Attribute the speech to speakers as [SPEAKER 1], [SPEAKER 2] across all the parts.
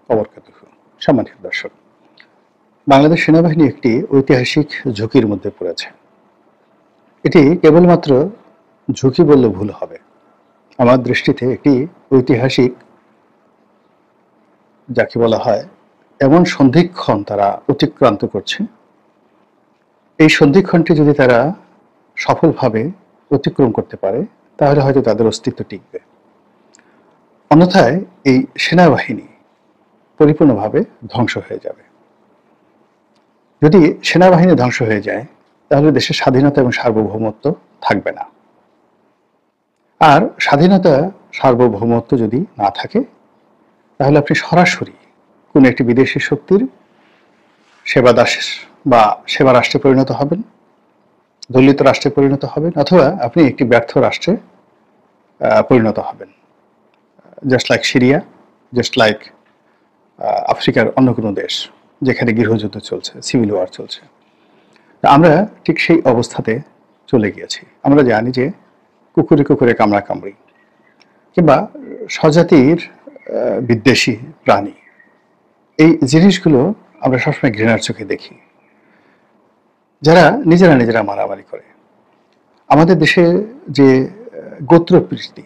[SPEAKER 1] ওয়াবারাকাতুহু। সম্মানিত দর্শক, বাংলাদেশ সেনাবাহিনী একটি ঐতিহাসিক ঝুঁকির মধ্যে পড়েছে। এটি কেবলমাত্র ঝুঁকি বললে ভুল হবে। আমার দৃষ্টিতে একটি ঐতিহাসিক, যাকে বলা হয়, এমন সন্ধিক্ষণ তারা অতিক্রান্ত করছে। এই সন্ধিক্ষণটি যদি তারা সফলভাবে অতিক্রম করতে পারে, তাহলে হয়তো তাদের অস্তিত্ব টিকবে। অন্যথায় এই সেনাবাহিনী পরিপূর্ণভাবে ধ্বংস হয়ে যাবে। যদি সেনাবাহিনী ধ্বংস হয়ে যায়, তাহলে দেশের স্বাধীনতা এবং সার্বভৌমত্ব থাকবে না। আর স্বাধীনতা সার্বভৌমত্ব যদি না থাকে, তাহলে আপনি সরাসরি কোনো একটি বিদেশি শক্তির সেবাদাস বা সেবা রাষ্ট্রে পরিণত হবেন, দলিত রাষ্ট্রে পরিণত হবেন, অথবা আপনি একটি ব্যর্থ রাষ্ট্রে পরিণত হবেন। Just like Syria, just like আফ্রিকার অন্য কোনো দেশ যেখানে গৃহযুদ্ধ চলছে, সিভিল ওয়ার চলছে। আমরা ঠিক সেই অবস্থাতে চলে গিয়েছি। আমরা জানি যে কুকুরে কুকুরে কামড়া কামড়ি কিংবা স্বজাতির বিদ্বেষী প্রাণী, এই জিনিসগুলো আমরা সবসময় ঘৃণার চোখে দেখি। যারা নিজেরা মারামারি করে, আমাদের দেশে যে গোত্রপ্রীতি,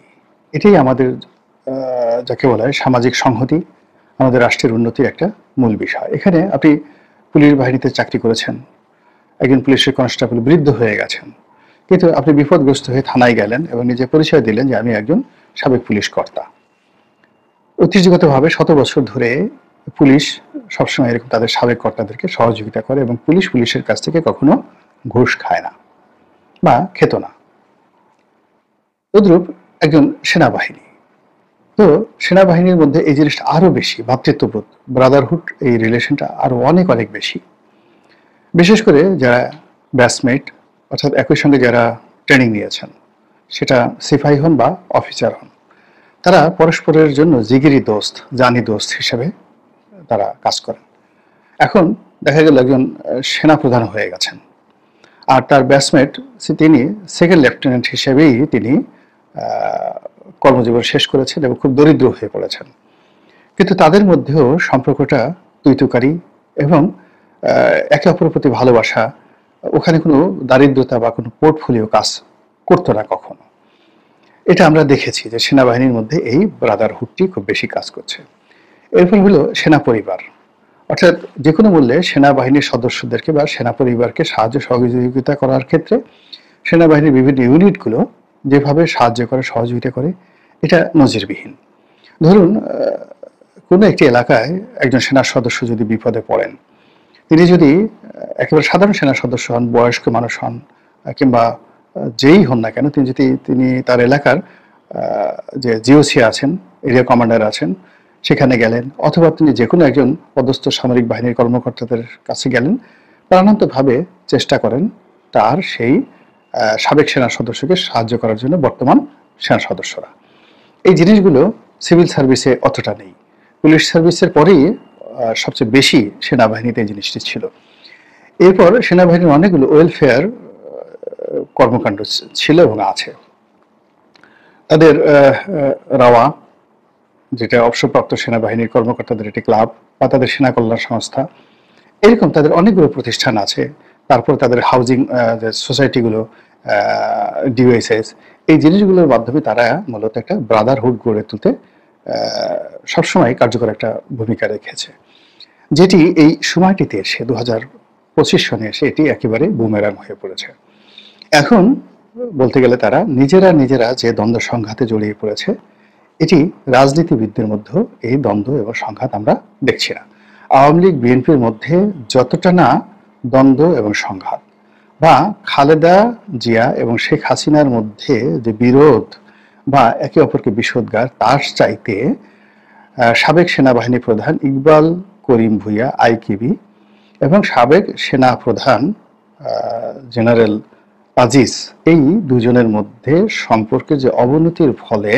[SPEAKER 1] এটাই আমাদের যাকে বলা হয় সামাজিক সংহতি, আমাদের রাষ্ট্রের উন্নতির একটা মূল বিষয়। এখানে আপনি পুলিশ বাহিনীতে চাকরি করেছেন, একজন পুলিশের কনস্টেবল বৃদ্ধ হয়ে গেছেন, কিন্তু আপনি বিপদগ্রস্ত হয়ে থানায় গেলেন এবং নিজে পরিচয় দিলেন যে আমি একজন সাবেক পুলিশ কর্তা। ঐতিহ্যগতভাবে 100 বছর ধরে পুলিশ সবসময় এরকম তাদের সাবেক কর্তাদেরকে সহযোগিতা করে এবং পুলিশের কাছ থেকে কখনো ঘুষ খায় না বা খেত না। তদ্রূপ একজন সেনাবাহিনী, তো সেনাবাহিনীর মধ্যে এই জিনিসটা আরো বেশি, ভ্রাতৃত্ববোধ, ব্রাদারহুড, এই রিলেশনটা আরো অনেক বেশি। বিশেষ করে যারা ব্যাচমেট, অর্থাৎ একই সঙ্গে যারা ট্রেনিং নিয়েছেন, সেটা সিপাহী হন বা অফিসার হন, তারা পরস্পরের জন্য জিগিরি দোস্ত, জানি দোস্ত হিসেবে তারা কাজ করেন। এখন দেখা গেল একজন সেনাপ্রধান হয়ে গেছেন, আর তার ব্যাচমেট তিনি সেকেন্ড লেফটেন্যান্ট হিসেবেই তিনি কর্মজীবন শেষ করেছেন এবং খুব দরিদ্র হয়ে পড়েছেন। কিন্তু তাদের মধ্যেও সম্পর্কটা তুইতুকারি এবং একে অপরের প্রতি ভালোবাসা, ওখানে কোনো দারিদ্রতা বা কোনো পোর্টফোলিও কাজ করতো না কখনো। এটা আমরা দেখেছি যে সেনাবাহিনীর মধ্যে এই ব্রাদারহুডটি খুব বেশি কাজ করছে। এরপর হলো সেনা পরিবার, অর্থাৎ যে কোনো মূল্যে সেনাবাহিনীর সদস্যদেরকে বা সেনা পরিবারকে সাহায্য সহযোগিতা করার ক্ষেত্রে সেনাবাহিনীর বিভিন্ন ইউনিটগুলো যেভাবে সাহায্য করে, সহযোগিতা করে, এটা নজিরবিহীন। ধরুন, কোনো একটি এলাকায় একজন সেনা সদস্য যদি বিপদে পড়েন, তিনি যদি একেবারে সাধারণ সেনা সদস্য হন, বয়স্ক মানুষ হন, কিংবা যেই হন না কেন, তিনি তার এলাকার যে জিওসি আছেন, এরিয়া কমান্ডার আছেন, সেখানে গেলেন, অথবা তিনি যে কোনো একজন পদস্থ সামরিক বাহিনীর কর্মকর্তাদের কাছে গেলেন, প্রাণান্তভাবে চেষ্টা করেন তার সেই সাবেক সেনা সদস্যকে সাহায্য করার জন্য বর্তমান সেনা সদস্যরা। এই জিনিসগুলো সিভিল সার্ভিসে অতটা নেই। পুলিশ সার্ভিসের পরেই সবচেয়ে বেশি সেনাবাহিনীতে এই জিনিসটি ছিল। এরপর সেনাবাহিনীর অনেকগুলো ওয়েলফেয়ার কর্মকাণ্ড ছিল এবং আছে। তাদের রাওয়া, যেটা অবসরপ্রাপ্ত সেনাবাহিনীর কর্মকর্তাদের একটি ক্লাব, বা তাদের সেনা কল্যাণ সংস্থা, এরকম তাদের অনেকগুলো প্রতিষ্ঠান আছে। তারপর তাদের হাউজিং সোসাইটিগুলো, ডিওএসএস, এই জিনিসগুলোর মাধ্যমে তারা মূলত একটা ব্রাদারহুড গড়ে তুলতে সবসময় কার্যকর একটা ভূমিকা রেখেছে, যেটি এই সময়টিতে এসে 2025 সনে এসে এটি একেবারে বুমেরাং হয়ে পড়েছে। এখন বলতে গেলে তারা নিজেরা যে দ্বন্দ্ব সংঘাতে জড়িয়ে পড়েছে, এটি রাজনীতিবিদদের মধ্যেও এই দ্বন্দ্ব এবং সংঘাত আমরা দেখছি না। আওয়ামী লীগ বিএনপির মধ্যে যতটা না দ্বন্দ্ব এবং সংঘাত, বা খালেদা জিয়া এবং শেখ হাসিনার মধ্যে যে বিরোধ বা একে অপরকে বিষোদ্গার, তার চাইতে সাবেক সেনাবাহিনী প্রধান ইকবাল করিম ভূঁইয়া আইকিবি এবং সাবেক সেনা প্রধান জেনারেল আজিজ, এই দুজনের মধ্যে সম্পর্কে যে অবনতির ফলে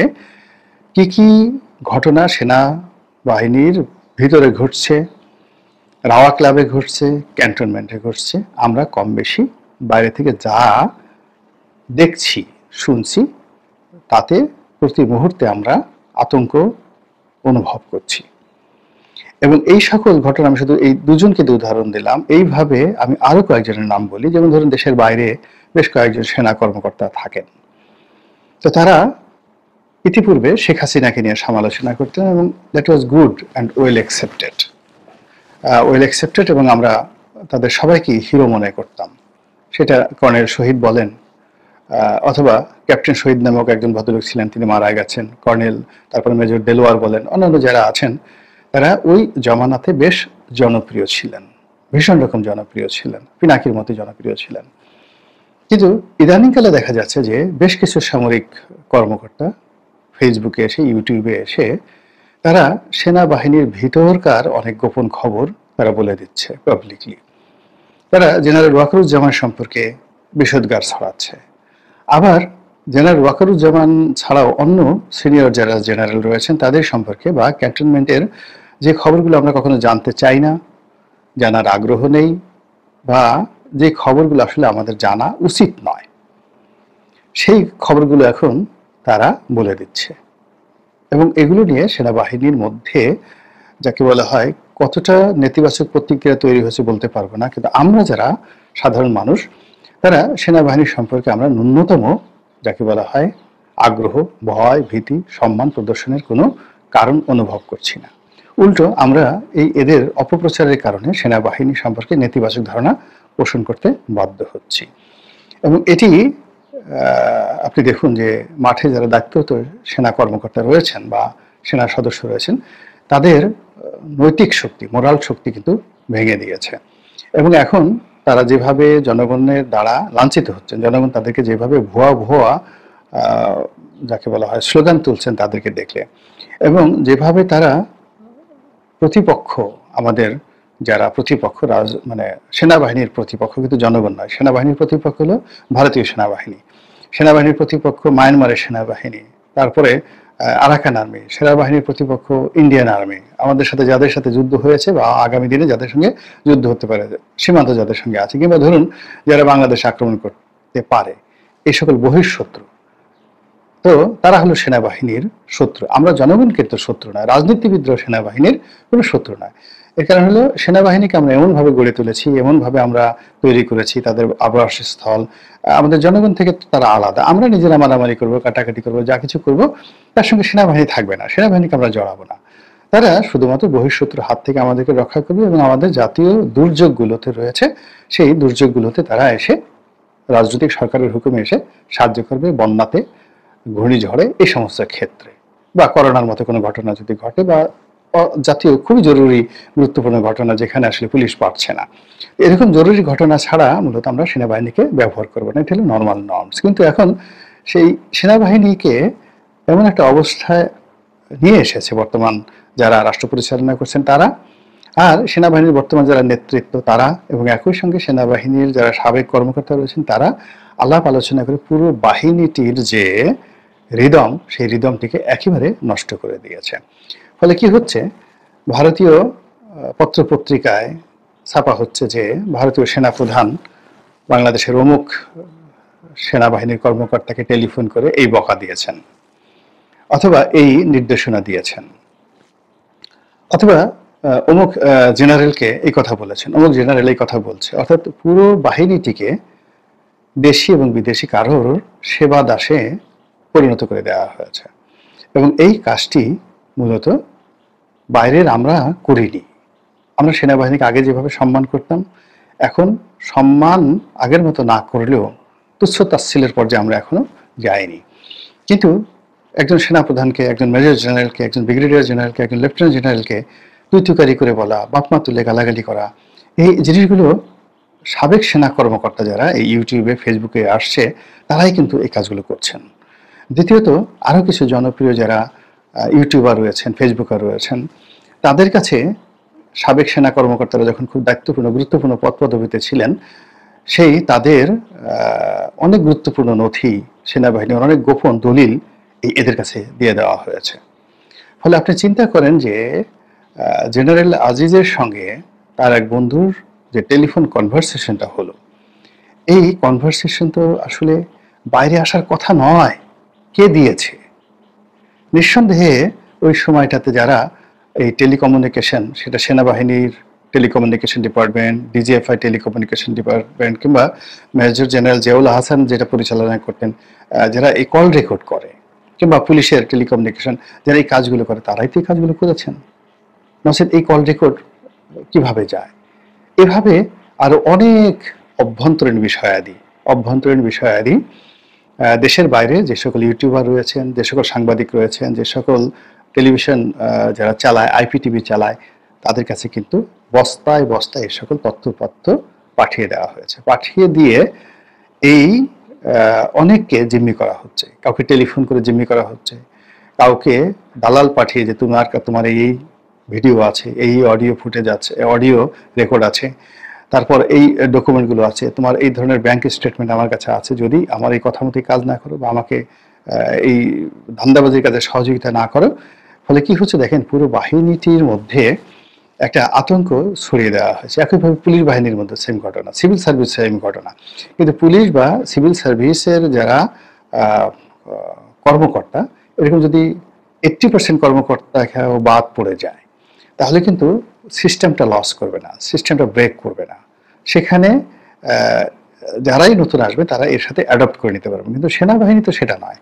[SPEAKER 1] কি ঘটনা সেনা বাহিনীর ভিতরে ঘটছে, রাওয়া ক্লাবে ঘটছে, ক্যান্টনমেন্টে ঘটছে, আমরা কম বেশি বাইরে থেকে যা দেখছি, শুনছি, তাতে প্রতি মুহূর্তে আমরা আতঙ্ক অনুভব করছি। এবং এই সকল ঘটনা আমি শুধু এই দুজনকে উদাহরণ দিলাম। এইভাবে আমি আরো কয়েকজনের নাম বলি, যেমন ধরুন দেশের বাইরে বেশ কয়েকজন সেনা কর্মকর্তা থাকেন। তো তারা ইতিপূর্বে শেখ হাসিনাকে নিয়ে সমালোচনা করতেন এবং that was good and well accepted এবং আমরা তাদের সবাইকে হিরো মনে করতাম। সেটা কর্নেল শহীদ বলেন, অথবা ক্যাপ্টেন শহীদ নামক একজন ভদ্রলোক ছিলেন, তিনি মারা গেছেন, কর্নেল, তারপরে মেজর দেলোয়ার বলেন, অন্যান্য যারা আছেন তারা ওই জমানাতে বেশ জনপ্রিয় ছিলেন, ভীষণ রকম জনপ্রিয় ছিলেন, পিনাকির মতো জনপ্রিয় ছিলেন। কিন্তু ইদানিংকালে দেখা যাচ্ছে যে বেশ কিছু সামরিক কর্মকর্তা ফেসবুকে এসে, ইউটিউবে এসে তারা সেনাবাহিনীর ভিতরকার অনেক গোপন খবর তারা বলে দিচ্ছে পাবলিকলি। তারা জেনারেল ওয়াকারুজ্জামান সম্পর্কে বিষোদগার ছড়াচ্ছে। আবার জেনারেল ওয়াকারুজ্জামান ছাড়াও অন্য সিনিয়র যারা জেনারেল রয়েছেন তাদের সম্পর্কে বা ক্যান্টনমেন্টের যে খবরগুলো আমরা কখনো জানতে চাই না, জানার আগ্রহ নেই, বা যে খবরগুলো আসলে আমাদের জানা উচিত নয়, সেই খবরগুলো এখন তারা বলে দিচ্ছে। এবং এগুলো নিয়ে সেনাবাহিনীর মধ্যে যাকে বলা হয় কতটা নেতিবাচক প্রতিক্রিয়া তৈরি হয়েছে বলতে পারবো না, কিন্তু আমরা যারা সাধারণ মানুষ তারা সেনাবাহিনীর সম্পর্কে আমরা ন্যূনতম যাকে বলা হয় আগ্রহ, ভয়, ভীতি, সম্মান প্রদর্শনের কোনো কারণ অনুভব করছি না। উল্টো আমরা এদের অপপ্রচারের কারণে সেনাবাহিনী সম্পর্কে নেতিবাচক ধারণা পোষণ করতে বাধ্য হচ্ছি। এবং এটি আপনি দেখুন যে মাঠে যারা দায়িত্বরত সেনা কর্মকর্তা রয়েছেন বা সেনা সদস্য রয়েছেন তাদের নৈতিক শক্তি, মোরাল শক্তি কিন্তু ভেঙে দিয়েছে। এবং এখন তারা যেভাবে জনগণের দ্বারা লাঞ্ছিত হচ্ছেন, জনগণ তাদেরকে যেভাবে ভুয়া ভুয়া যাকে বলা হয় স্লোগান তুলছেন তাদেরকে দেখলে, এবং যেভাবে তারা প্রতিপক্ষ, আমাদের যারা প্রতিপক্ষ মানে সেনাবাহিনীর প্রতিপক্ষ কিন্তু জনগণ নয়, সেনাবাহিনীর প্রতিপক্ষ হলো ভারতীয় সেনাবাহিনী, সেনাবাহিনীর প্রতিপক্ষ মায়ানমারের সেনাবাহিনী, তারপরে আরাকান আর্মি, সেনাবাহিনীর প্রতিপক্ষ ইন্ডিয়ান আর্মি, আমাদের সাথে যাদের সাথে যুদ্ধ হয়েছে বা আগামী দিনে যাদের সঙ্গে যুদ্ধ হতে পারে, সীমান্ত যাদের সঙ্গে আছে, কিংবা ধরুন যারা বাংলাদেশ আক্রমণ করতে পারে, এই সকল বহিঃশত্রু। তো তারা হলো সেনাবাহিনীর শত্রু। আমরা জনগণকে তো শত্রু নয়, রাজনীতিবিদরাও সেনাবাহিনীর কোনো শত্রু নয়। এর কারণ হলো সেনাবাহিনীকে আমরা এমনভাবে গড়ে তুলেছি, এমনভাবে আমরা তৈরি করেছি, তাদের আবাসস্থল আমাদের জনগণ থেকে তারা আলাদা। আমরা নিজেরা মারামারি করবো, কাটাকাটি করবো, যা কিছু করবো, তার সঙ্গে সেনাবাহিনী থাকবে না, সেনাবাহিনীকে আমরা জড়াবো না। তারা শুধুমাত্র বহিঃশত্রুর হাত থেকে আমাদেরকে রক্ষা করবে এবং আমাদের জাতীয় দুর্যোগগুলোতে রয়েছে সেই দুর্যোগগুলোতে তারা এসে রাজনৈতিক সরকারের হুকুমে এসে সাহায্য করবে, বন্যাতে, ঘূর্ণিঝড়ে, এই সমস্ত ক্ষেত্রে, বা করোনার মতো কোনো ঘটনা যদি ঘটে, বা জাতীয় খুবই জরুরি গুরুত্বপূর্ণ ঘটনা যেখানে আসলে পুলিশ পারছে না, এরকম জরুরি ঘটনা ছাড়া মূলত আমরা সেনাবাহিনীকে ব্যবহার করবো না। এটা হলো নর্মাল নর্মস। কিন্তু এখন সেই সেনাবাহিনীকে এমন একটা অবস্থায় নিয়ে এসেছে বর্তমান যারা রাষ্ট্র পরিচালনা করছেন তারা, আর সেনাবাহিনীর বর্তমান যারা নেতৃত্ব তারা, এবং একই সঙ্গে সেনাবাহিনীর যারা সাবেক কর্মকর্তা রয়েছেন তারা আলাপ আলোচনা করে পুরো বাহিনীটির যে রিদম, সেই রিদমটিকে একেবারে নষ্ট করে দিয়েছে। ফলে কি হচ্ছে, ভারতীয় পত্রপত্রিকায় ছাপা হচ্ছে যে ভারতীয় সেনাপ্রধান বাংলাদেশের অমুক সেনাবাহিনীর কর্মকর্তাকে টেলিফোন করে এই বকা দিয়েছেন, অথবা এই নির্দেশনা দিয়েছেন, অথবা অমুক জেনারেলকে এই কথা বলেছেন, অমুক জেনারেল এই কথা বলছে। অর্থাৎ পুরো বাহিনীটিকে দেশি এবং বিদেশি কারোর সেবা দাসে পরিণত করে দেওয়া হয়েছে। এবং এই কাজটি মূলত বাইরের আমরা করিনি। আমরা সেনাবাহিনীকে আগে যেভাবে সম্মান করতাম, এখন সম্মান আগের মতো না করলেও তুচ্ছ তাচ্ছিল্যের পর্যায়ে আমরা এখনো যাইনি। কিন্তু একজন সেনাপ্রধানকে, একজন মেজর জেনারেলকে, একজন ব্রিগেডিয়ার জেনারেলকে, একজন লেফটেন্যান্ট জেনারেলকে তুই করে বলা, বাপমা তুলে গালাগালি করা, এই জিনিসগুলো সাবেক সেনা কর্মকর্তা যারা এই ইউটিউবে, ফেসবুকে আসছে তারাই কিন্তু এই কাজগুলো করছেন। দ্বিতীয়ত আরও কিছু জনপ্রিয় যারা ইউটিউবার রয়েছেন, ফেসবুকার রয়েছেন, তাদের কাছে সাবেক সেনা কর্মকর্তারা যখন খুব দায়িত্বপূর্ণ গুরুত্বপূর্ণ পদ পদবিতে ছিলেন, সেই তাদের অনেক গুরুত্বপূর্ণ নথি, সেনাবাহিনীর অনেক গোপন দলিল এদের কাছে দিয়ে দেওয়া হয়েছে। ফলে আপনি চিন্তা করেন যে জেনারেল আজিজের সঙ্গে তার এক বন্ধুর যে টেলিফোন কনভারসেশনটা হলো, এই কনভারসেশন তো আসলে বাইরে আসার কথা নয়। কে দিয়েছে? নিঃসন্দেহে ওই সময়টাতে যারা এই টেলিকমিউনিকেশন, সেটা সেনাবাহিনীর telecommunication department, DGFI telecommunication department কিংবা মেজর জেনারেল জিয়াউল আহসান যেটা পরিচালনা করতেন, যারা এই কল রেকর্ড করে, কিংবা পুলিশের টেলিকমিউনিকেশন যারা এই কাজগুলো করে, তারাই তো এই কাজগুলো করেছেন। নচেত এই কল রেকর্ড কিভাবে যায়? এভাবে আরো অনেক অভ্যন্তরীণ বিষয়াদি দেশের বাইরে যে সকল ইউটিউবার রয়েছেন, যে সকল সাংবাদিক রয়েছেন, যে সকল টেলিভিশন যারা চালায়, আইপিটিভি চালায়, তাদের কাছে কিন্তু বস্তায় বস্তায় এই সকল তথ্যপত্র পাঠিয়ে দেওয়া হয়েছে। পাঠিয়ে দিয়ে এই অনেককে জিম্মি করা হচ্ছে, কাউকে টেলিফোন করে জিম্মি করা হচ্ছে, কাউকে দালাল পাঠিয়ে যে তোমার এই ভিডিও আছে, এই অডিও ফুটেজ আছে, অডিও রেকর্ড আছে, তারপর এই ডকুমেন্টগুলো আছে, তোমার এই ধরনের ব্যাংক স্টেটমেন্ট আমার কাছে আছে, যদি আমার এই কথা মতো কাজ না করো বা আমাকে এই ধান্দাবাজির কাজে সহযোগিতা না করো, ফলে কি হচ্ছে দেখেন, পুরো বাহিনীটির মধ্যে একটা আতঙ্ক ছড়িয়ে দেওয়া হয়েছে। একইভাবে পুলিশ বাহিনীর মধ্যে সেম ঘটনা, সিভিল সার্ভিস সেম ঘটনা। কিন্তু পুলিশ বা সিভিল সার্ভিসের যারা কর্মকর্তা, এরকম যদি 80% কর্মকর্তা বাদ পড়ে যায়, তাহলে কিন্তু সিস্টেমটা লস করবে না, সিস্টেমটা ব্রেক করবে না। সেখানে যারাই নতুন আসবে তারা এর সাথে অ্যাডপ্ট করে নিতে পারবে। কিন্তু সেনাবাহিনী তো সেটা নয়।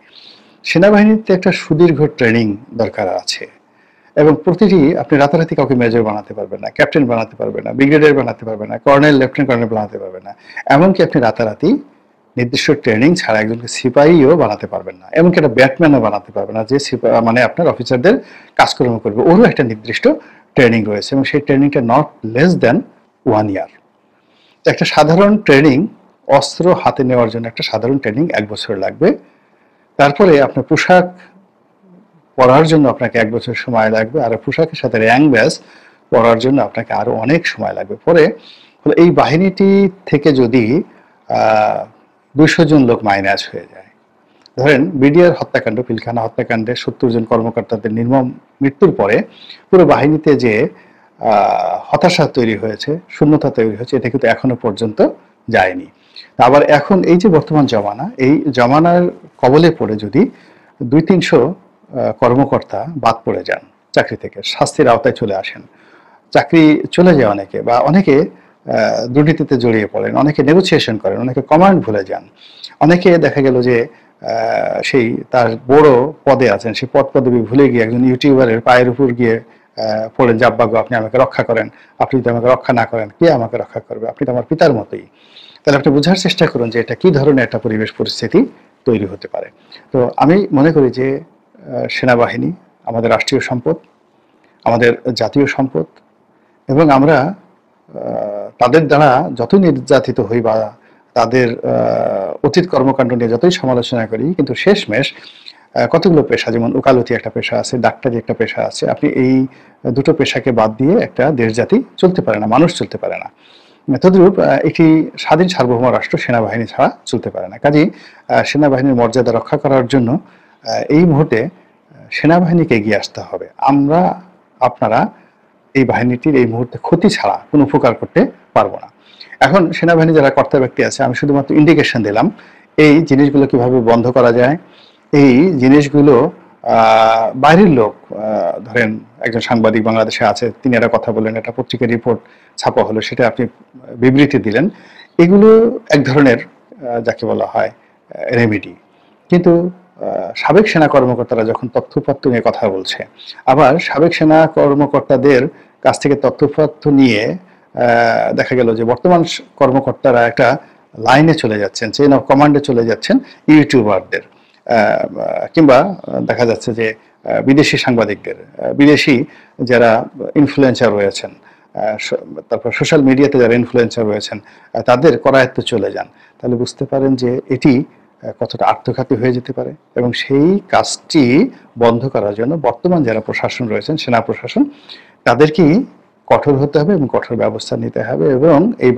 [SPEAKER 1] সেনাবাহিনীতে একটা সুদীর্ঘ ট্রেনিং দরকার আছে, এবং প্রতিটি আপনি রাতারাতি কাউকে মেজর বানাতে পারবেন না, ক্যাপ্টেন বানাতে পারবেন না, ব্রিগেডিয়ার বানাতে পারবেন না, কর্নেল, লেফটেন্যান্ট কর্নেল বানাতে পারবেন না। এমনকি আপনি রাতারাতি নির্দিষ্ট ট্রেনিং ছাড়া একজনকে সিপাহীও বানাতে পারবেন না, এমনকি একটা ব্যাটম্যানও বানাতে পারবেন না, যে মানে আপনার অফিসারদের কাজকর্ম করবে। ওরও একটা নির্দিষ্ট ট্রেনিং রয়েছে, এবং সেই ট্রেনিংটা নট লেস দ্যান 1 ইয়ার। একটা সাধারণ ট্রেনিং, অস্ত্র হাতে নেওয়ার জন্য একটা সাধারণ ট্রেনিং 1 বছর লাগবে। তারপরে আপনার পোশাক পরার জন্য আপনাকে 1 বছর সময় লাগবে, আর পোশাকের সাথে র্যাঙ্ক ব্যাজ পরার জন্য আপনাকে আরো অনেক সময় লাগবে। পরে এই বাহিনীটি থেকে যদি 200 জন লোক মাইনাস হয়ে যায়, ধরেন বিডিআর হত্যাকাণ্ড, পিলখানা হত্যাকাণ্ডে 70 জন কর্মকর্তাদের নির্মম মৃত্যুর পরে পুরো বাহিনীতে যে হতাশা তৈরি হয়েছে, শূন্যতা তৈরি হয়েছে, এটা কিন্তু এখনো পর্যন্ত যায়নি। আবার এখন এই যে বর্তমান জমানা, এই জমানার কবলে পড়ে যদি 200-300 কর্মকর্তা বাদ পড়ে যান চাকরি থেকে, শাস্তির আওতায় চলে আসেন, চাকরি চলে যায় অনেকে, বা অনেকে দুর্নীতিতে জড়িয়ে পড়েন, অনেকে নেগোসিয়েশন করেন, অনেকে কমান্ড ভুলে যান, অনেকে দেখা গেল যে সেই তার বড় পদে আছেন, সেই পদ পদবি ভুলে গিয়ে একজন ইউটিউবারের পায়ের উপর গিয়ে পড়েন যে আব্বা গো আপনি আমাকে রক্ষা করেন, আপনি যদি আমাকে রক্ষা না করেন কে আমাকে রক্ষা করবে, আপনি তো আমার পিতার মতোই। তাহলে আপনি বোঝার চেষ্টা করুন যে এটা কি ধরনের একটা পরিবেশ পরিস্থিতি তৈরি হতে পারে। তো আমি মনে করি যে সেনাবাহিনী আমাদের রাষ্ট্রীয় সম্পদ, আমাদের জাতীয় সম্পদ, এবং আমরা তাদের দ্বারা যতই নির্যাতিত হই বা তাদের অতীত কর্মকাণ্ড নিয়ে যতই সমালোচনা করি, কিন্তু শেষমেশ কতগুলো পেশা, যেমন ওকালতি একটা পেশা আছে, ডাক্তারি একটা পেশা আছে, আপনি এই দুটো পেশাকে বাদ দিয়ে একটা দেশ জাতি চলতে পারে না, মানুষ চলতে পারে না। তদ্রূপ একটি স্বাধীন সার্বভৌম রাষ্ট্র সেনাবাহিনী ছাড়া চলতে পারে না। কাজেই সেনাবাহিনীর মর্যাদা রক্ষা করার জন্য এই মুহূর্তে সেনাবাহিনীকে এগিয়ে আসতে হবে। আপনারা এই বাহিনীটির এই মুহূর্তে ক্ষতি ছাড়া কোনো উপকার করতে পারবো না। এখন সেনাবাহিনী যারা কর্তা ব্যক্তি আছে, আমি শুধুমাত্র ইন্ডিকেশন দিলাম এই জিনিসগুলো কিভাবে বন্ধ করা যায়। এই জিনিসগুলো বাইরের লোক, ধরেন একজন সাংবাদিক বাংলাদেশে আছে, তিনি একটা কথা বললেন, একটা পত্রিকার রিপোর্ট ছাপা হলো, সেটা আপনি বিবৃতি দিলেন, এগুলো এক ধরনের যাকে বলা হয় রেমেডি। কিন্তু সাবেক সেনা কর্মকর্তারা যখন তথ্যপত্র নিয়ে কথা বলছে, আবার সাবেক সেনা কর্মকর্তাদের কাছ থেকে তথ্যপত্র নিয়ে দেখা গেল যে বর্তমান কর্মকর্তারা একটা লাইনে চলে যাচ্ছেন, চেইন অফ কমান্ডে চলে যাচ্ছেন ইউটিউবারদের, কিংবা দেখা যাচ্ছে যে বিদেশি সাংবাদিকদের, বিদেশি যারা ইনফ্লুয়েন্সার রয়েছেন, তারপর সোশ্যাল মিডিয়াতে যারা ইনফ্লুয়েন্সার রয়েছেন, তাদের করায়ত্তে চলে যান, তাহলে বুঝতে পারেন যে এটি কতটা আত্মঘাতী হয়ে যেতে পারে। এবং সেই কাজটি বন্ধ করার জন্য বর্তমান যারা প্রশাসন রয়েছেন, সেনা প্রশাসন, তাদেরকেই কঠোর হতে হবে এবং কঠোর ব্যবস্থা নিতে হবে, এবং এই